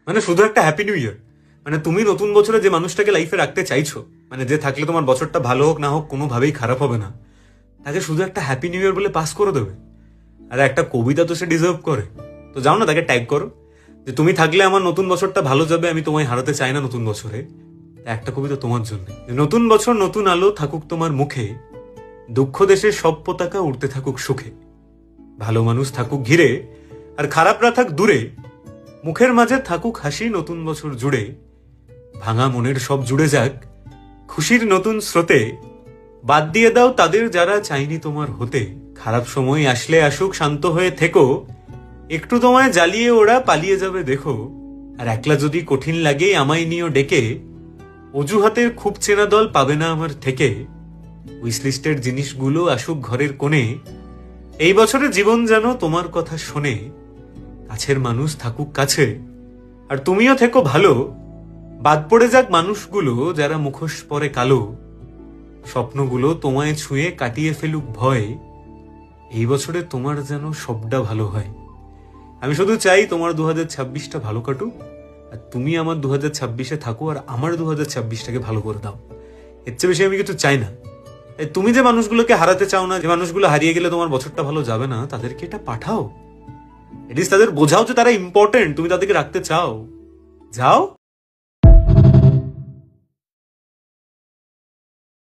মানে শুধু একটা হ্যাপি নিউ ইয়ার। মানে তুমি নতুন বছরে যে মানুষটাকে লাইফে রাখতে চাইছো, মানে যে থাকলে তোমার বছরটা ভালো হোক না হোক কোনোভাবেই খারাপ হবে না, তাকে শুধু একটা হ্যাপি নিউ ইয়ার বলে পাস করে দেবে? আর একটা কবিতা তো সে ডিজার্ভ করে। তো যাও না, তাকে ট্যাগ করো যে তুমি থাকলে আমার নতুন বছরটা ভালো যাবে, আমি তোমায় হারাতে চাই না নতুন বছরে। একটা কবিতা তোমার জন্য। নতুন বছর নতুন আলো থাকুক তোমার মুখে, দুঃখ দেশের সব পতাকা উড়তে থাকুক সুখে, ভালো মানুষ থাকুক ঘিরে আর খারাপরা থাক দূরে, মুখের মাঝে থাকুক হাসি নতুন বছর জুড়ে, ভাঙা মনের সব জুড়ে যাক খুশির নতুন স্রোতে, বাদ দিয়ে দাও তাদের যারা চাইনি তোমার হতে, খারাপ সময় আসলে আসুক শান্ত হয়ে থেকো, একটু তোমায় জ্বালিয়ে ওরা পালিয়ে যাবে দেখো, আর একলা যদি কঠিন লাগে আমায় নিও ডেকে, অজুহাতের খুব চেনা দল পাবে না আমার থেকে, উইশলিস্টের জিনিসগুলো আসুক ঘরের কোণে, এই বছরে জীবন যেন তোমার কথা শোনে, কাছের মানুষ থাকুক কাছে আর তুমিও থেকো ভালো, বাদ পড়ে যাক মানুষগুলো যারা মুখোশ পরে কালো, স্বপ্নগুলো তোমায় ছুঁয়ে কাটিয়ে ফেলুক ভয়, এই বছরে তোমার যেন সবটা ভালো হয়। আমি শুধু চাই তোমার 2026টা ভালো কাটুক, আর তুমি আমার 2026-এ থাকো আর আমার 2026টাকে ভালো করে দাও। এর চেয়ে বেশি আমি কিছু চাই না। তুমি যে মানুষগুলোকে হারাতে চাও না, যে মানুষগুলো হারিয়ে গেলে তোমার বছরটা ভালো যাবে না, তাদেরকে এটা পাঠাও। এটলিস্ট তাদের বোঝাও যে তারা ইম্পর্টেন্ট, তুমি তাদেরকে রাখতে চাও। যাও।